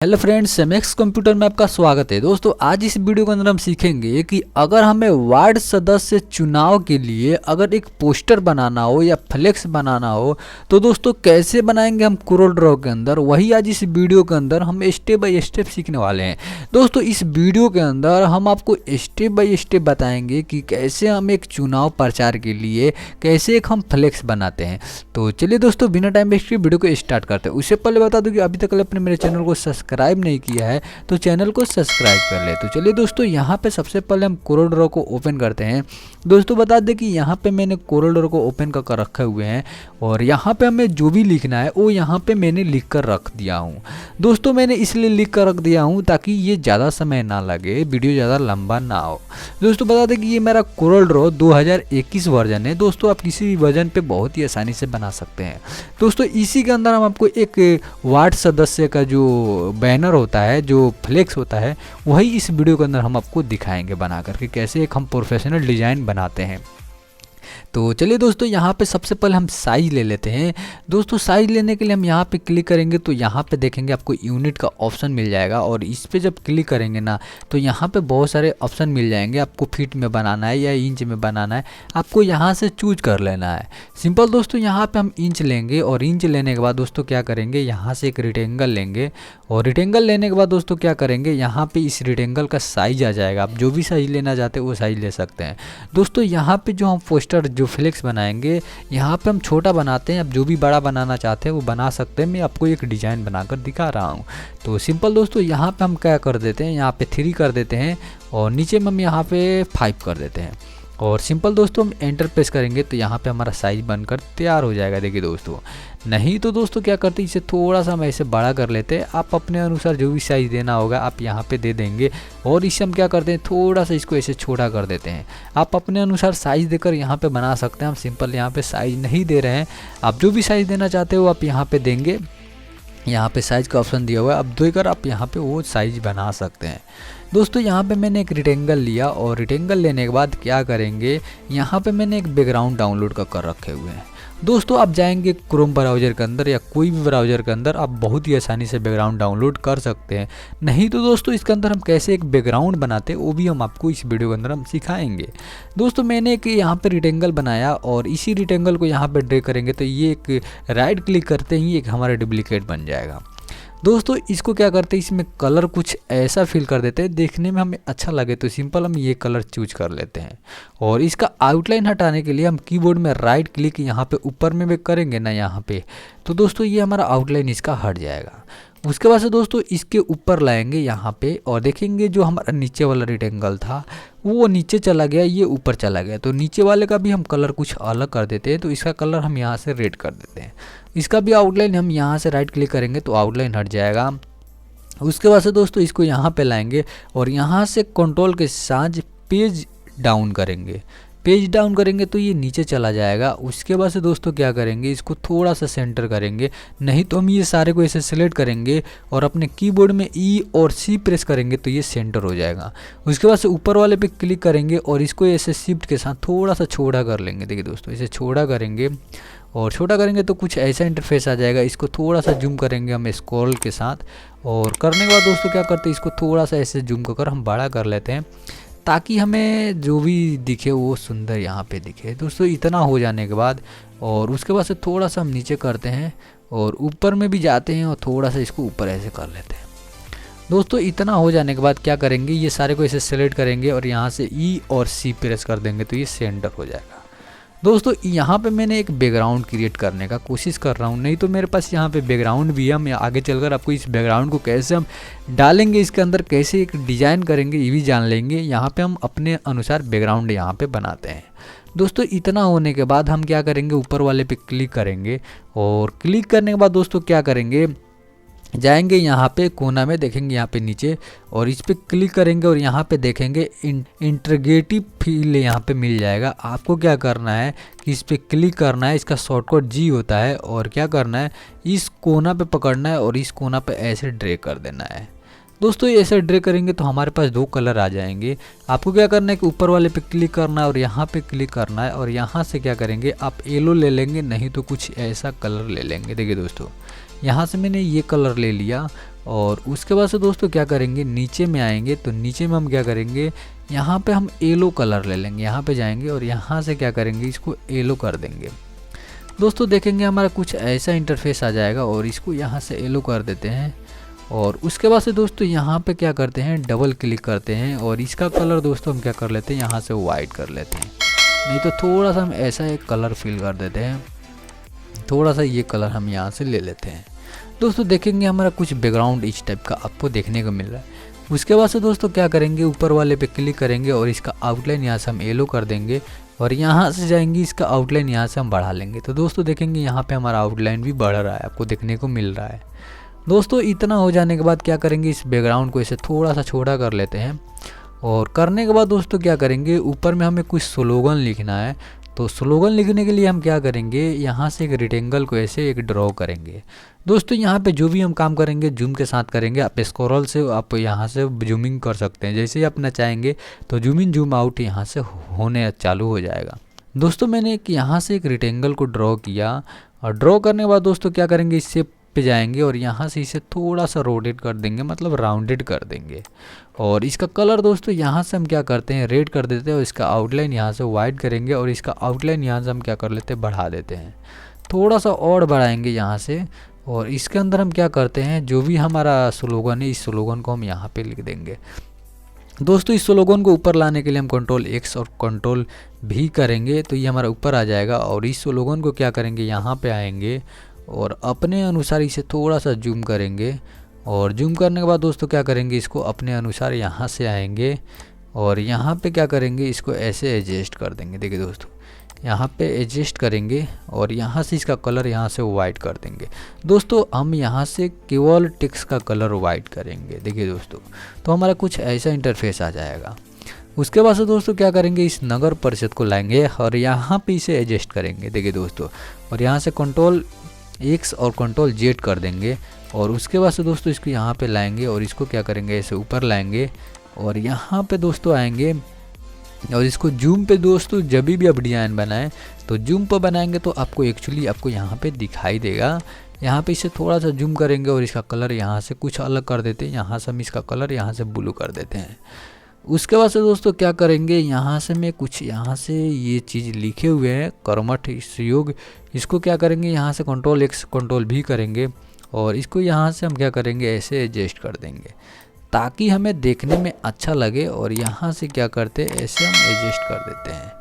Hello friends, MX computer में आपका स्वागत है। दोस्तों, आज इस वीडियो के अंदर हम सीखेंगे कि अगर हमें वार्ड सदस्य चुनाव के लिए अगर एक पोस्टर बनाना हो या फ्लेक्स बनाना हो तो दोस्तों कैसे बनाएंगे हम कोरल ड्रॉ के अंदर, वही आज इस वीडियो के अंदर हम स्टेप बाय स्टेप सीखने वाले हैं। दोस्तों, इस वीडियो के अंदर हम आपको स्टेप बाय स्टेप बताएंगे कि कैसे हम एक चुनाव प्रचार के लिए कैसे एक हम फ्लेक्स बनाते हैं। तो चलिए दोस्तों, बिना टाइम वेस्ट किए वीडियो को स्टार्ट करते हैं। उससे पहले बता दूं कि अभी तक आपने मेरे चैनल को सब्सक्राइब नहीं किया है तो चैनल को सब्सक्राइब कर ले। तो चलिए दोस्तों, यहाँ पे सबसे पहले हम कोरल ड्रॉ को ओपन करते हैं। दोस्तों, बता दें कि यहाँ पे मैंने कोरल ड्रॉ को ओपन कर रखे हुए हैं और यहाँ पे हमें जो भी लिखना है वो यहाँ पे मैंने लिख कर रख दिया हूँ। दोस्तों, मैंने इसलिए लिख कर रख दिया हूँ ताकि ये ज़्यादा समय ना लगे, वीडियो ज़्यादा लंबा ना हो। दोस्तों, बता दें कि ये मेरा कोरल ड्रॉ 2021 वर्जन है। दोस्तों, आप किसी भी वर्जन पे बहुत ही आसानी से बना सकते हैं। दोस्तों, इसी के अंदर हम आपको एक वार्ड सदस्य का जो बैनर होता है, जो फ्लेक्स होता है, वही इस वीडियो के अंदर हम आपको दिखाएंगे बना करके कैसे एक हम प्रोफेशनल डिज़ाइन बनाते हैं। तो चलिए दोस्तों, यहाँ पे सबसे पहले हम साइज ले लेते हैं। दोस्तों, साइज लेने के लिए हम यहाँ पे क्लिक करेंगे तो यहाँ पे देखेंगे आपको यूनिट का ऑप्शन मिल जाएगा और इस पे जब क्लिक करेंगे ना तो यहाँ पे बहुत सारे ऑप्शन मिल जाएंगे। आपको फीट में बनाना है या इंच में बनाना है, आपको यहाँ से चूज कर लेना है। सिंपल दोस्तों, यहाँ पे हम इंच लेंगे और इंच लेने के बाद दोस्तों क्या करेंगे, यहाँ से एक रेक्टेंगल लेंगे और रेक्टेंगल लेने के बाद दोस्तों क्या करेंगे, यहाँ पे इस रेक्टेंगल का साइज आ जाएगा। आप जो भी साइज लेना चाहते हैं वो साइज ले सकते हैं। दोस्तों, यहाँ पे जो हम पोस्टर जो फ्लेक्स बनाएंगे, यहाँ पे हम छोटा बनाते हैं। आप जो भी बड़ा बनाना चाहते हैं वो बना सकते हैं। मैं आपको एक डिज़ाइन बनाकर दिखा रहा हूँ। तो सिंपल दोस्तों, यहाँ पे हम क्या कर देते हैं, यहाँ पे 3 कर देते हैं और नीचे में हम यहाँ पे 5 कर देते हैं और सिंपल दोस्तों हम एंटर प्रेस करेंगे तो यहाँ पे हमारा साइज बनकर तैयार हो जाएगा। देखिए दोस्तों, नहीं तो दोस्तों क्या करते हैं, इसे थोड़ा सा हम ऐसे बड़ा कर लेते हैं। आप अपने अनुसार जो भी साइज़ देना होगा आप यहाँ पे दे देंगे और इसे हम क्या करते हैं, थोड़ा सा इसको ऐसे छोटा कर देते हैं। आप अपने अनुसार साइज़ देकर यहाँ पे बना सकते हैं। हम सिंपल यहाँ पे साइज़ नहीं दे रहे हैं, आप जो भी साइज़ देना चाहते हो आप यहाँ पे देंगे। यहाँ पे साइज़ का ऑप्शन दिया हुआ है, अब देकर आप यहाँ पे वो साइज़ बना सकते हैं। दोस्तों, यहाँ पे मैंने एक रेक्टेंगल लिया और रेक्टेंगल लेने के बाद क्या करेंगे, यहाँ पे मैंने एक बैकग्राउंड डाउनलोड कर रखे हुए हैं। दोस्तों, आप जाएंगे क्रोम ब्राउज़र के अंदर या कोई भी ब्राउज़र के अंदर, आप बहुत ही आसानी से बैकग्राउंड डाउनलोड कर सकते हैं। नहीं तो दोस्तों इसके अंदर हम कैसे एक बैकग्राउंड बनाते हैं वो भी हम आपको इस वीडियो के अंदर हम सिखाएंगे। दोस्तों, मैंने एक यहाँ पे रेक्टेंगल बनाया और इसी रेक्टेंगल को यहाँ पे ड्रैग करेंगे तो ये एक राइट क्लिक करते ही एक हमारा डुप्लीकेट बन जाएगा। दोस्तों, इसको क्या करते हैं, इसमें कलर कुछ ऐसा फिल कर देते हैं, देखने में हमें अच्छा लगे तो सिंपल हम ये कलर चूज कर लेते हैं। और इसका आउटलाइन हटाने के लिए हम कीबोर्ड में राइट क्लिक यहाँ पे ऊपर में भी करेंगे ना यहाँ पे, तो दोस्तों ये हमारा आउटलाइन इसका हट जाएगा। उसके बाद से दोस्तों इसके ऊपर लाएंगे यहाँ पे और देखेंगे जो हमारा नीचे वाला रेक्टेंगल था वो नीचे चला गया, ये ऊपर चला गया। तो नीचे वाले का भी हम कलर कुछ अलग कर देते हैं। तो इसका कलर हम यहाँ से रेड कर देते हैं। इसका भी आउटलाइन हम यहाँ से राइट क्लिक करेंगे तो आउटलाइन हट जाएगा। उसके बाद से दोस्तों इसको यहाँ पे लाएंगे और यहाँ से कंट्रोल के साथ पेज डाउन करेंगे। पेज डाउन करेंगे तो ये नीचे चला जाएगा। उसके बाद से दोस्तों क्या करेंगे, इसको थोड़ा सा सेंटर करेंगे, नहीं तो हम ये सारे को ऐसे सिलेक्ट करेंगे और अपने कीबोर्ड में ई और सी प्रेस करेंगे तो ये सेंटर हो जाएगा। उसके बाद से ऊपर वाले पे क्लिक करेंगे और इसको ऐसे शिफ्ट के साथ थोड़ा सा छोटा कर लेंगे। देखिए दोस्तों, इसे छोटा करेंगे और छोटा करेंगे तो कुछ ऐसा इंटरफेस आ जाएगा। इसको थोड़ा सा जूम करेंगे हम स्क्रॉल के साथ और करने के बाद दोस्तों क्या करते हैं, इसको थोड़ा सा ऐसे जूम कर हम बड़ा कर लेते हैं ताकि हमें जो भी दिखे वो सुंदर यहाँ पे दिखे। दोस्तों, इतना हो जाने के बाद और उसके बाद से थोड़ा सा हम नीचे करते हैं और ऊपर में भी जाते हैं और थोड़ा सा इसको ऊपर ऐसे कर लेते हैं। दोस्तों, इतना हो जाने के बाद क्या करेंगे, ये सारे को ऐसे सेलेक्ट करेंगे और यहाँ से ई और सी प्रेस कर देंगे तो ये सेंटर हो जाएगा। दोस्तों, यहाँ पे मैंने एक बैकग्राउंड क्रिएट करने का कोशिश कर रहा हूँ, नहीं तो मेरे पास यहाँ पे बैकग्राउंड भी है। मैं आगे चलकर आपको इस बैकग्राउंड को कैसे हम डालेंगे, इसके अंदर कैसे एक डिज़ाइन करेंगे ये भी जान लेंगे। यहाँ पे हम अपने अनुसार बैकग्राउंड यहाँ पे बनाते हैं। दोस्तों, इतना होने के बाद हम क्या करेंगे, ऊपर वाले पे क्लिक करेंगे और क्लिक करने के बाद दोस्तों क्या करेंगे, जाएंगे यहाँ पे कोना में देखेंगे यहाँ पे नीचे और इस पे क्लिक करेंगे और यहाँ पे देखेंगे इंटीग्रेटिव फील यहाँ पे मिल जाएगा। आपको क्या करना है कि इस पे क्लिक करना है, इसका शॉर्टकट जी होता है और क्या करना है, इस कोना पे पकड़ना है और इस कोना पे ऐसे ड्रैग कर देना है। दोस्तों, ये ऐसे ड्रैग करेंगे तो हमारे पास 2 कलर आ जाएंगे। आपको क्या करना है कि ऊपर वाले पे क्लिक करना है और यहाँ पे क्लिक करना है और यहाँ से क्या करेंगे, आप येलो ले लेंगे, नहीं तो कुछ ऐसा कलर ले लेंगे। देखिए दोस्तों, यहाँ से मैंने ये कलर ले लिया और उसके बाद से दोस्तों क्या करेंगे, नीचे में आएंगे तो नीचे में हम क्या करेंगे, यहाँ पे हम येलो कलर ले लेंगे, यहाँ पे जाएंगे और यहाँ से क्या करेंगे, इसको येलो कर देंगे। दोस्तों देखेंगे हमारा कुछ ऐसा इंटरफेस आ जाएगा और इसको यहाँ से येलो कर देते हैं। और उसके बाद से दोस्तों यहाँ पे क्या करते हैं, डबल क्लिक करते हैं और इसका कलर दोस्तों हम क्या कर लेते हैं, यहाँ से वाइट कर लेते हैं। नहीं तो थोड़ा सा हम ऐसा एक कलर फिल कर देते हैं, थोड़ा सा ये कलर हम यहाँ से ले लेते हैं। दोस्तों देखेंगे हमारा कुछ बैकग्राउंड इस टाइप का आपको देखने को मिल रहा है। उसके बाद से दोस्तों क्या करेंगे, ऊपर वाले पे क्लिक करेंगे और इसका आउटलाइन यहाँ से हम येलो कर देंगे और यहाँ से जाएंगे, इसका आउटलाइन यहाँ से हम बढ़ा लेंगे। तो दोस्तों देखेंगे यहाँ पे हमारा आउटलाइन भी बढ़ रहा है, आपको देखने को मिल रहा है। दोस्तों इतना हो जाने के बाद क्या करेंगे, इस बैकग्राउंड को इसे थोड़ा सा छोटा कर लेते हैं और करने के बाद दोस्तों क्या करेंगे, ऊपर में हमें कुछ स्लोगन लिखना है। तो स्लोगन लिखने के लिए हम क्या करेंगे, यहाँ से एक रेक्टेंगल को ऐसे एक ड्रॉ करेंगे। दोस्तों यहाँ पे जो भी हम काम करेंगे जूम के साथ करेंगे। आप स्क्रॉल से आप यहाँ से जूमिंग कर सकते हैं, जैसे ही अपना चाहेंगे तो जूम इन जूम आउट यहाँ से होने चालू हो जाएगा। दोस्तों मैंने यहाँ से एक रेक्टेंगल को ड्रॉ किया और ड्रॉ करने के बाद दोस्तों क्या करेंगे, इससे पे जाएंगे और यहाँ से इसे थोड़ा सा रोटेट कर देंगे, मतलब राउंडेड कर देंगे। और इसका कलर दोस्तों यहाँ से हम क्या करते हैं, रेड कर देते हैं और इसका आउटलाइन यहाँ से वाइट करेंगे और इसका आउटलाइन यहाँ से हम क्या कर लेते हैं, बढ़ा देते हैं, थोड़ा सा और बढ़ाएंगे यहाँ से। और इसके अंदर हम क्या करते हैं, जो भी हमारा स्लोगन है इस स्लोगन को हम यहाँ पे लिख देंगे। दोस्तों इस स्लोगन को ऊपर लाने के लिए हम कंट्रोल X और कंट्रोल V करेंगे तो ये हमारा ऊपर आ जाएगा। और इस स्लोगन को क्या करेंगे, यहाँ पे आएंगे और अपने अनुसार इसे थोड़ा सा जूम करेंगे और जूम करने के बाद दोस्तों क्या करेंगे, इसको अपने अनुसार यहाँ से आएंगे और यहाँ पे क्या करेंगे, इसको ऐसे एडजस्ट कर देंगे। देखिए दोस्तों यहाँ पे एडजस्ट करेंगे और यहाँ से इसका कलर यहाँ से वाइट कर देंगे। दोस्तों हम यहाँ से केवल टेक्स्ट का कलर वाइट करेंगे। देखिए दोस्तों तो हमारा कुछ ऐसा इंटरफेस आ जाएगा। उसके बाद से दोस्तों क्या करेंगे, इस नगर परिषद को लाएंगे और यहाँ पे इसे एडजस्ट करेंगे। देखिए दोस्तों और यहाँ से कंट्रोल X और कंट्रोल Z कर देंगे और उसके बाद से दोस्तों इसको यहाँ पे लाएंगे और इसको क्या करेंगे, ऐसे ऊपर लाएंगे और यहाँ पे दोस्तों आएंगे और इसको जूम पे दोस्तों जब भी आप डिज़ाइन बनाएं तो जूम पर बनाएंगे तो आपको एक्चुअली आपको यहाँ पे दिखाई देगा। यहाँ पे इसे थोड़ा सा जूम करेंगे और इसका कलर यहाँ से कुछ अलग कर देते हैं, यहाँ से हम इसका कलर यहाँ से ब्लू कर देते हैं। उसके बाद से दोस्तों क्या करेंगे, यहाँ से मैं कुछ यहाँ से ये चीज़ लिखे हुए हैं कर्मठ योग, इसको क्या करेंगे, यहाँ से कंट्रोल X कंट्रोल V करेंगे और इसको यहाँ से हम क्या करेंगे, ऐसे एडजस्ट कर देंगे ताकि हमें देखने में अच्छा लगे। और यहाँ से क्या करते हैं, ऐसे हम एडजस्ट कर देते हैं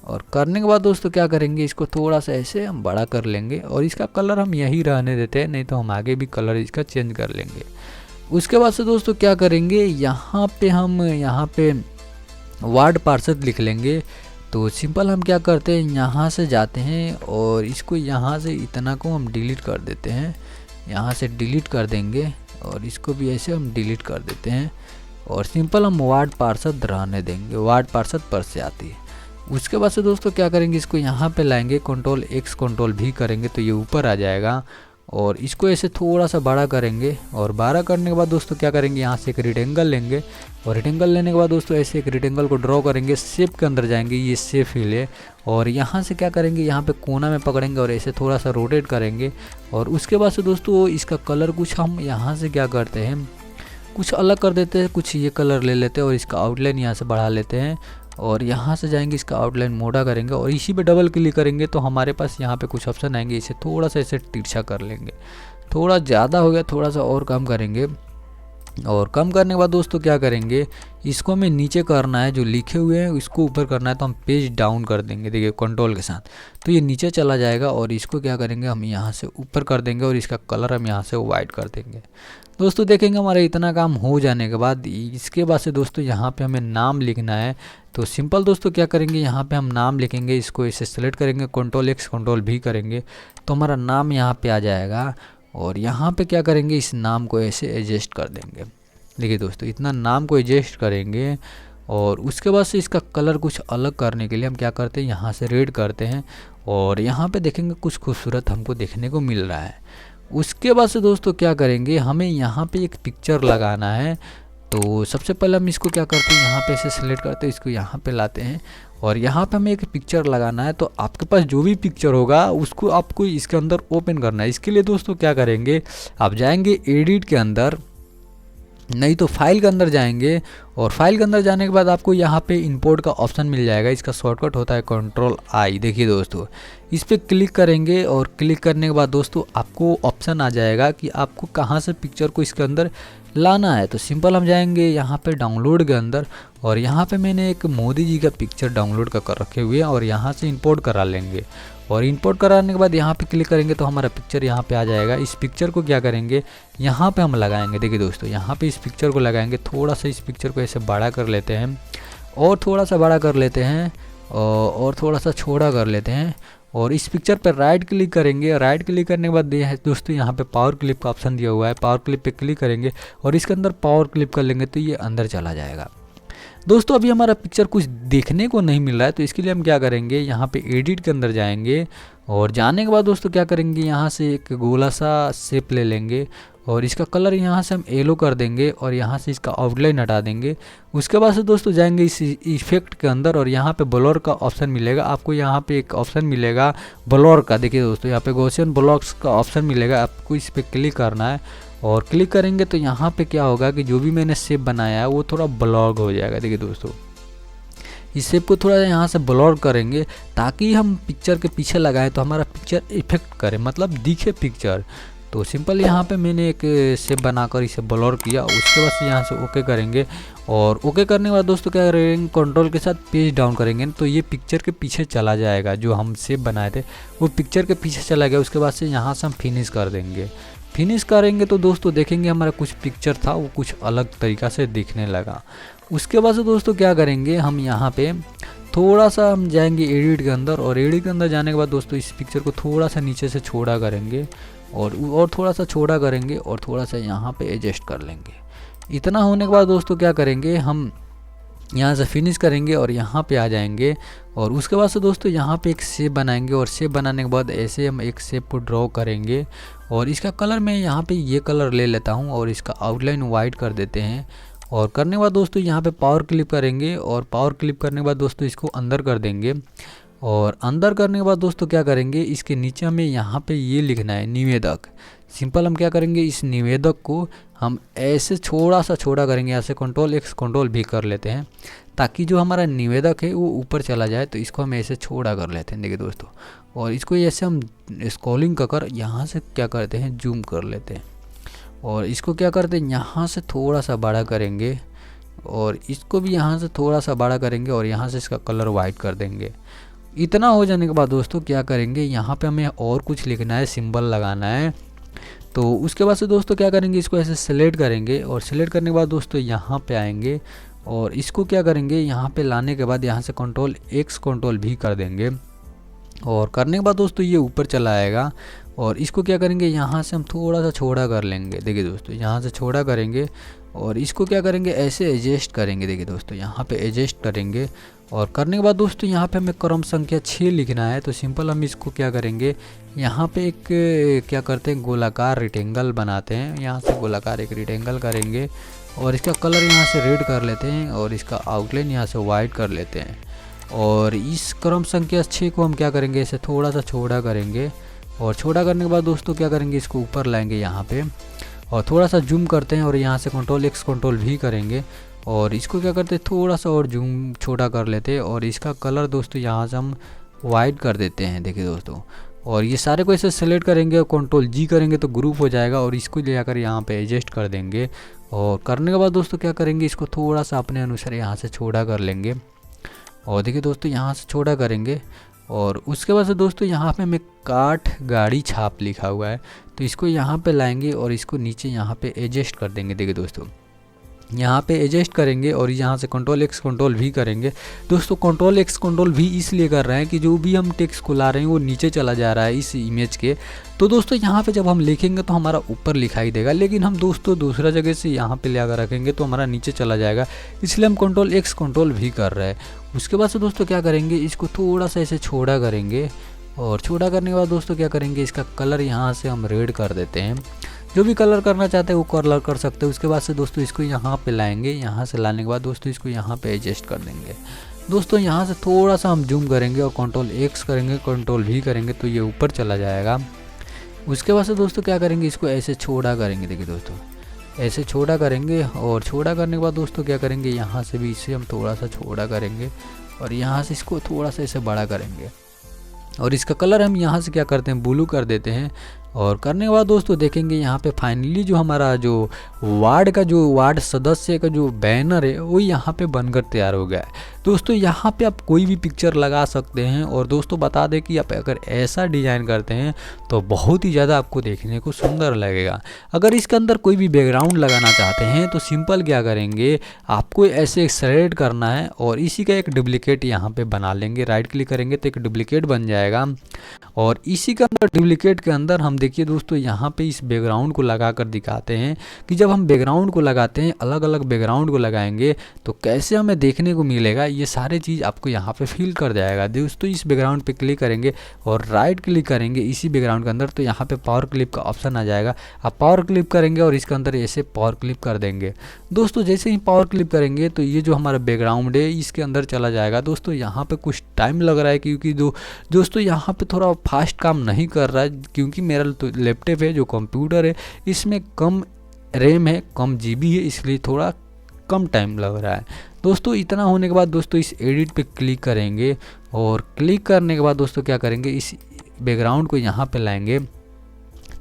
और करने के बाद दोस्तों क्या करेंगे, इसको थोड़ा सा ऐसे हम बड़ा कर लेंगे और इसका कलर हम यही रहने देते हैं, नहीं तो हम आगे भी कलर इसका चेंज कर लेंगे। उसके बाद से दोस्तों क्या करेंगे, यहाँ पे हम यहाँ पे वार्ड पार्षद लिख लेंगे। तो सिंपल हम क्या करते हैं, यहाँ से जाते हैं और इसको यहाँ से इतना को हम डिलीट कर देते हैं, यहाँ से डिलीट कर देंगे और इसको भी ऐसे हम डिलीट कर देते हैं और सिंपल हम वार्ड पार्षद रहने देंगे, वार्ड पार्षद पर से आती है। उसके बाद से दोस्तों क्या करेंगे, इसको यहाँ पे लाएंगे, कंट्रोल X कंट्रोल V करेंगे तो ये ऊपर आ जाएगा और इसको ऐसे थोड़ा सा बड़ा करेंगे और बड़ा करने के बाद दोस्तों क्या करेंगे, यहाँ से एक रेक्टेंगल लेंगे और रेक्टेंगल लेने के बाद दोस्तों ऐसे एक रेक्टेंगल को ड्रॉ करेंगे, शेप के अंदर जाएंगे, ये शेप हिल है और यहाँ से क्या करेंगे, यहाँ पे कोना में पकड़ेंगे और ऐसे थोड़ा सा रोटेट करेंगे। और उसके बाद से दोस्तों इसका कलर कुछ हम यहाँ से क्या करते हैं, कुछ अलग कर देते हैं, कुछ ये कलर ले लेते हैं और इसका आउटलाइन यहाँ से बढ़ा लेते हैं और यहाँ से जाएंगे, इसका आउटलाइन मोटा करेंगे और इसी पे डबल क्लिक करेंगे तो हमारे पास यहाँ पे कुछ ऑप्शन आएंगे, इसे थोड़ा सा ऐसे तिरछा कर लेंगे, थोड़ा ज़्यादा हो गया थोड़ा सा और कम करेंगे। और कम करने के बाद दोस्तों क्या करेंगे, इसको हमें नीचे करना है, जो लिखे हुए हैं इसको ऊपर करना है तो हम पेज डाउन कर देंगे। देखिए कंट्रोल के साथ तो ये नीचे चला जाएगा और इसको क्या करेंगे, हम यहाँ से ऊपर कर देंगे और इसका कलर हम यहाँ से वाइट कर देंगे। दोस्तों देखेंगे हमारा इतना काम हो जाने के बाद इसके बाद से दोस्तों यहाँ पे हमें नाम लिखना है। तो सिंपल दोस्तों क्या करेंगे, यहाँ पे हम नाम लिखेंगे, इसको इसे सेलेक्ट करेंगे, कंट्रोल X कंट्रोल V करेंगे तो हमारा नाम यहाँ पे आ जाएगा और यहाँ पे क्या करेंगे, इस नाम को ऐसे एडजस्ट कर देंगे। देखिए दोस्तों इतना नाम को एडजस्ट करेंगे और उसके बाद से इसका कलर कुछ अलग करने के लिए हम क्या करते हैं, यहाँ से रेड करते हैं और यहाँ पे देखेंगे कुछ खूबसूरत हमको देखने को मिल रहा है। उसके बाद से दोस्तों क्या करेंगे, हमें यहाँ पे एक पिक्चर लगाना है। तो सबसे पहले हम इसको क्या करते हैं, यहाँ पे ऐसे सेलेक्ट करते हैं, इसको यहाँ पे लाते हैं और यहाँ पे हमें एक पिक्चर लगाना है। तो आपके पास जो भी पिक्चर होगा उसको आपको इसके अंदर ओपन करना है। इसके लिए दोस्तों क्या करेंगे, आप जाएंगे एडिट के अंदर नहीं तो फाइल के अंदर जाएंगे और फाइल के अंदर जाने के बाद आपको यहाँ पे इंपोर्ट का ऑप्शन मिल जाएगा। इसका शॉर्टकट होता है Ctrl+I। देखिए दोस्तों, इस पर क्लिक करेंगे और क्लिक करने के बाद दोस्तों आपको ऑप्शन आ जाएगा कि आपको कहाँ से पिक्चर को इसके अंदर लाना है। तो सिंपल हम जाएंगे यहाँ पे डाउनलोड के अंदर और यहाँ पे मैंने एक मोदी जी का पिक्चर डाउनलोड कर रखे हुए हैं और यहाँ से इंपोर्ट करा लेंगे। और इंपोर्ट कराने के बाद यहाँ पे क्लिक करेंगे तो हमारा पिक्चर यहाँ पे आ जाएगा। इस पिक्चर को क्या करेंगे, यहाँ पे हम लगाएंगे। देखिए दोस्तों, यहाँ पे इस पिक्चर को लगाएंगे। थोड़ा सा इस पिक्चर को ऐसे बड़ा कर लेते हैं और थोड़ा सा बड़ा कर लेते हैं और थोड़ा सा छोटा कर लेते हैं और इस पिक्चर पर राइट क्लिक करेंगे। राइट क्लिक करने के बाद दोस्तों यहाँ पे पावर क्लिप का ऑप्शन दिया हुआ है। पावर क्लिप पे क्लिक करेंगे और इसके अंदर पावर क्लिप कर लेंगे तो ये अंदर चला जाएगा। दोस्तों अभी हमारा पिक्चर कुछ देखने को नहीं मिल रहा है, तो इसके लिए हम क्या करेंगे, यहाँ पे एडिट के अंदर जाएंगे और जाने के बाद दोस्तों क्या करेंगे, यहाँ से एक गोला सा शेप ले लेंगे और इसका कलर यहाँ से हम येलो कर देंगे और यहाँ से इसका आउटलाइन हटा देंगे। उसके बाद से दोस्तों जाएंगे इस इफेक्ट के अंदर और यहाँ पे ब्लर का ऑप्शन मिलेगा। आपको यहाँ पे एक ऑप्शन मिलेगा ब्लर का। देखिए दोस्तों, यहाँ पे गॉसियन ब्लॉक्स का ऑप्शन मिलेगा, आपको इस पर क्लिक करना है और क्लिक करेंगे तो यहाँ पे क्या होगा कि जो भी मैंने शेप बनाया है वो थोड़ा ब्लॉग हो जाएगा। देखिए दोस्तों, इस शेप को थोड़ा यहाँ से ब्लॉर करेंगे ताकि हम पिक्चर के पीछे लगाएं तो हमारा पिक्चर इफेक्ट करे, मतलब दिखे पिक्चर। तो सिंपल यहाँ पे मैंने एक शेप बनाकर इसे ब्लर किया। उसके बाद से यहाँ से ओके करेंगे और ओके करने के बाद दोस्तों क्या करेंगे, कंट्रोल के साथ पेज डाउन करेंगे तो ये पिक्चर के पीछे चला जाएगा। जो हम शेप बनाए थे वो पिक्चर के पीछे चला गया। उसके बाद से यहाँ से हम फिनिश कर देंगे। फिनिश करेंगे तो दोस्तों देखेंगे हमारा कुछ पिक्चर था वो कुछ अलग तरीक़ा से दिखने लगा। उसके बाद से दोस्तों क्या करेंगे, हम यहाँ पे थोड़ा सा हम जाएंगे एडिट के अंदर और एडिट के अंदर जाने के बाद दोस्तों इस पिक्चर को थोड़ा सा नीचे से छोटा करेंगे और थोड़ा सा छोटा करेंगे और थोड़ा सा यहाँ पे एडजस्ट कर लेंगे। इतना होने के बाद दोस्तों क्या करेंगे, हम यहाँ से फिनिश करेंगे और यहाँ पे आ जाएंगे और उसके बाद से दोस्तों यहाँ पे एक शेप बनाएंगे और शेप बनाने के बाद ऐसे हम एक शेप को ड्रॉ करेंगे और इसका कलर मैं यहाँ पे ये कलर ले लेता हूँ और इसका आउटलाइन वाइट कर देते हैं। और करने के बाद दोस्तों यहाँ पे पावर क्लिप करेंगे और पावर क्लिप करने के बाद दोस्तों इसको अंदर कर देंगे और अंदर करने के बाद दोस्तों क्या करेंगे, इसके नीचे हमें यहाँ पे ये लिखना है निवेदक। सिंपल हम क्या करेंगे, इस निवेदक को हम ऐसे थोड़ा सा छोटा करेंगे। यहाँ से Ctrl+X Ctrl+V कर लेते हैं ताकि जो हमारा निवेदक है वो ऊपर चला जाए। तो इसको हम ऐसे छोटा कर लेते हैं। देखिए दोस्तों, और इसको ऐसे हम स्क्रॉलिंग कर यहाँ से क्या करते हैं, जूम कर लेते हैं और इसको क्या करते हैं, यहाँ से थोड़ा सा बड़ा करेंगे और इसको भी यहाँ से थोड़ा सा बड़ा करेंगे और यहाँ से इसका कलर वाइट कर देंगे। इतना हो जाने के बाद दोस्तों क्या करेंगे, यहाँ पे हमें और कुछ लिखना है, सिंबल लगाना है। तो उसके बाद से दोस्तों क्या करेंगे, इसको ऐसे सेलेक्ट करेंगे और सेलेक्ट करने के बाद दोस्तों यहाँ पे आएंगे और इसको क्या करेंगे, यहाँ पे लाने के बाद यहाँ से Ctrl+X Ctrl+V कर देंगे और करने के बाद दोस्तों ये ऊपर चला आएगा और इसको क्या करेंगे, यहाँ से हम थोड़ा सा छोटा कर लेंगे। देखिए दोस्तों, यहाँ से छोटा करेंगे और इसको क्या करेंगे, ऐसे एडजस्ट करेंगे। देखिए दोस्तों, यहाँ पे एडजस्ट करेंगे और करने के बाद दोस्तों यहाँ पे हमें क्रम संख्या 6 लिखना है। तो सिंपल हम इसको क्या करेंगे, यहाँ पे एक क्या करते हैं, गोलाकार रेक्टेंगल बनाते हैं। यहाँ से गोलाकार एक रेक्टेंगल करेंगे और इसका कलर यहाँ से रेड कर लेते हैं और इसका आउटलाइन यहाँ से वाइट कर लेते हैं। और इस क्रम संख्या 6 को हम क्या करेंगे, इसे थोड़ा सा छोटा करेंगे और छोटा करने के बाद दोस्तों क्या करेंगे, इसको ऊपर लाएंगे यहाँ पे और थोड़ा सा जूम करते हैं और यहाँ से Ctrl+X Ctrl+V करेंगे और इसको क्या करते हैं, थोड़ा सा और जूम छोटा कर लेते हैं और इसका कलर दोस्तों यहाँ से हम वाइट कर देते हैं। देखिए दोस्तों, और ये सारे को ऐसे सेलेक्ट करेंगे और Ctrl+G करेंगे तो ग्रुप हो जाएगा और इसको ले जाकर यहाँ पे एडजस्ट कर देंगे। और करने के बाद दोस्तों क्या करेंगे, इसको थोड़ा सा अपने अनुसार यहाँ से छोटा कर लेंगे और देखिए दोस्तों यहाँ से छोटा करेंगे और उसके बाद से दोस्तों यहाँ पे हमें काठ गाड़ी छाप लिखा हुआ है तो इसको यहाँ पे लाएंगे और इसको नीचे यहाँ पे एडजस्ट कर देंगे। देखिए दोस्तों, यहाँ पे एडजस्ट करेंगे और यहाँ से Ctrl+X Ctrl+V करेंगे। दोस्तों Ctrl+X Ctrl+V इसलिए कर रहे हैं कि जो भी हम टेक्स्ट को ला रहे हैं वो नीचे चला जा रहा है इस इमेज के। तो दोस्तों यहाँ पे जब हम लिखेंगे तो हमारा ऊपर लिखाई देगा, लेकिन हम दोस्तों दूसरा जगह से यहाँ पे ले आकर रखेंगे तो हमारा नीचे चला जाएगा, इसलिए हम Ctrl+X Ctrl+V कर रहे हैं। उसके बाद से दोस्तों क्या करेंगे, इसको थोड़ा सा ऐसे छोटा करेंगे और छोटा करने के बाद दोस्तों क्या करेंगे, इसका कलर यहाँ से हम रेड कर देते हैं। जो भी कलर करना चाहते हैं वो कलर कर सकते हैं। उसके बाद से दोस्तों इसको यहाँ पे लाएंगे, यहाँ से लाने के बाद दोस्तों इसको यहाँ पे एडजस्ट कर देंगे। दोस्तों यहाँ से थोड़ा सा हम जूम करेंगे और Ctrl+X करेंगे Ctrl+V करेंगे तो ये ऊपर चला जाएगा। उसके बाद से दोस्तों क्या करेंगे, इसको ऐसे छोटा करेंगे। देखिए दोस्तों, ऐसे छोटा करेंगे और छोटा करने के बाद दोस्तों क्या करेंगे, यहाँ से भी इसे हम थोड़ा सा छोटा करेंगे और यहाँ से इसको थोड़ा सा ऐसे बड़ा करेंगे और इसका कलर हम यहाँ से क्या करते हैं, ब्लू कर देते हैं। और करने के बाद दोस्तों देखेंगे यहाँ पे फाइनली जो हमारा जो वार्ड सदस्य का जो बैनर है वो यहाँ पे बनकर तैयार हो गया है। दोस्तों यहाँ पे आप कोई भी पिक्चर लगा सकते हैं और दोस्तों बता दें कि आप अगर ऐसा डिज़ाइन करते हैं तो बहुत ही ज़्यादा आपको देखने को सुंदर लगेगा। अगर इसके अंदर कोई भी बैकग्राउंड लगाना चाहते हैं तो सिंपल क्या करेंगे, आपको ऐसे सेलेक्ट करना है और इसी का एक डुप्लीकेट यहाँ पे बना लेंगे। राइट क्लिक करेंगे तो एक डुप्लीकेट बन जाएगा और इसी के अंदर डुप्लीकेट के अंदर हम देखिए दोस्तों यहाँ पे इस बैकग्राउंड को लगा कर दिखाते हैं कि जब हम बैकग्राउंड को लगाते हैं, अलग अलग बैकग्राउंड को लगाएंगे तो कैसे हमें देखने को मिलेगा, ये सारे चीज़ आपको यहाँ पे फील कर जाएगा। दोस्तों इस बैकग्राउंड पे क्लिक करेंगे और राइट क्लिक करेंगे इसी बैकग्राउंड के अंदर तो यहाँ पे पावर क्लिप का ऑप्शन आ जाएगा। आप पावर क्लिप करेंगे और इसके अंदर ऐसे पावर क्लिप कर देंगे। दोस्तों जैसे ही पावर क्लिप करेंगे तो ये जो हमारा बैकग्राउंड है इसके अंदर चला जाएगा। दोस्तों यहाँ पे कुछ टाइम लग रहा है क्योंकि दोस्तों यहाँ पे थोड़ा फास्ट काम नहीं कर रहा है क्योंकि मेरा तो लैपटॉप है, जो कंप्यूटर है इसमें कम रैम है, कम जीबी है, इसलिए थोड़ा कम टाइम लग रहा है। दोस्तों इतना होने के बाद दोस्तों इस एडिट पे क्लिक करेंगे और क्लिक करने के बाद दोस्तों क्या करेंगे, इस बैकग्राउंड को यहाँ पे लाएंगे,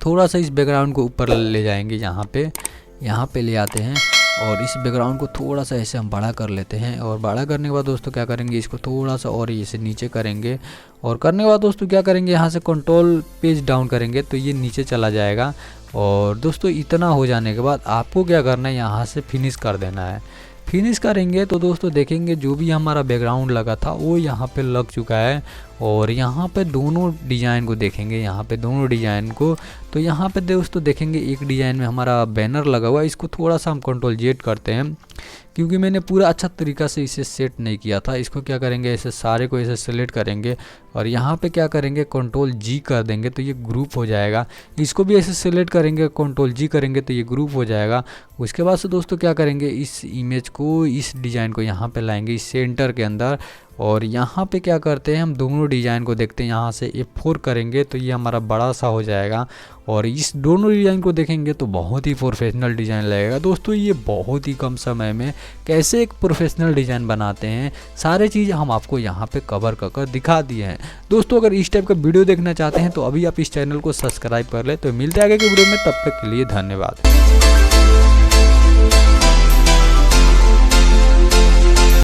थोड़ा सा इस बैकग्राउंड को ऊपर ले जाएंगे, यहाँ पे ले आते हैं और इस बैकग्राउंड को थोड़ा सा ऐसे हम बड़ा कर लेते हैं। और बड़ा करने के बाद दोस्तों क्या करेंगे, इसको थोड़ा सा और ऐसे नीचे करेंगे और करने के बाद दोस्तों क्या करेंगे, यहाँ से कंट्रोल पेज डाउन करेंगे तो ये नीचे चला जाएगा। और दोस्तों इतना हो जाने के बाद आपको क्या करना है, यहाँ से फिनिश कर देना है। फिनिश करेंगे तो दोस्तों देखेंगे जो भी हमारा बैकग्राउंड लगा था वो यहाँ पे लग चुका है और यहाँ पे दोनों डिज़ाइन को देखेंगे, यहाँ पे दोनों डिज़ाइन को तो यहाँ पे दोस्तों देखेंगे एक डिज़ाइन में हमारा बैनर लगा हुआ है, इसको थोड़ा सा हम कंट्रोल जेड करते हैं क्योंकि मैंने पूरा अच्छा तरीक़ा से इसे सेट नहीं किया था। इसको क्या करेंगे, ऐसे सारे को ऐसे सेलेक्ट करेंगे और यहाँ पे क्या करेंगे कंट्रोल जी कर देंगे तो ये ग्रुप हो जाएगा। इसको भी ऐसे सेलेक्ट करेंगे, कंट्रोल जी करेंगे तो ये ग्रुप हो जाएगा। उसके बाद से दोस्तों क्या करेंगे, इस इमेज को, इस डिज़ाइन को यहाँ पे लाएंगे इस सेंटर के अंदर और यहाँ पे क्या करते हैं, हम दोनों डिज़ाइन को देखते हैं, यहाँ से F4 करेंगे तो ये हमारा बड़ा सा हो जाएगा और इस दोनों डिज़ाइन को देखेंगे तो बहुत ही प्रोफेशनल डिज़ाइन लगेगा। दोस्तों ये बहुत ही कम समय में कैसे एक प्रोफेशनल डिज़ाइन बनाते हैं, सारे चीज़ हम आपको यहाँ पे कवर कर दिखा दिए हैं। दोस्तों अगर इस टाइप का वीडियो देखना चाहते हैं तो अभी आप इस चैनल को सब्सक्राइब कर ले। तो मिलते हैं आगे के वीडियो में, तब तक के लिए धन्यवाद।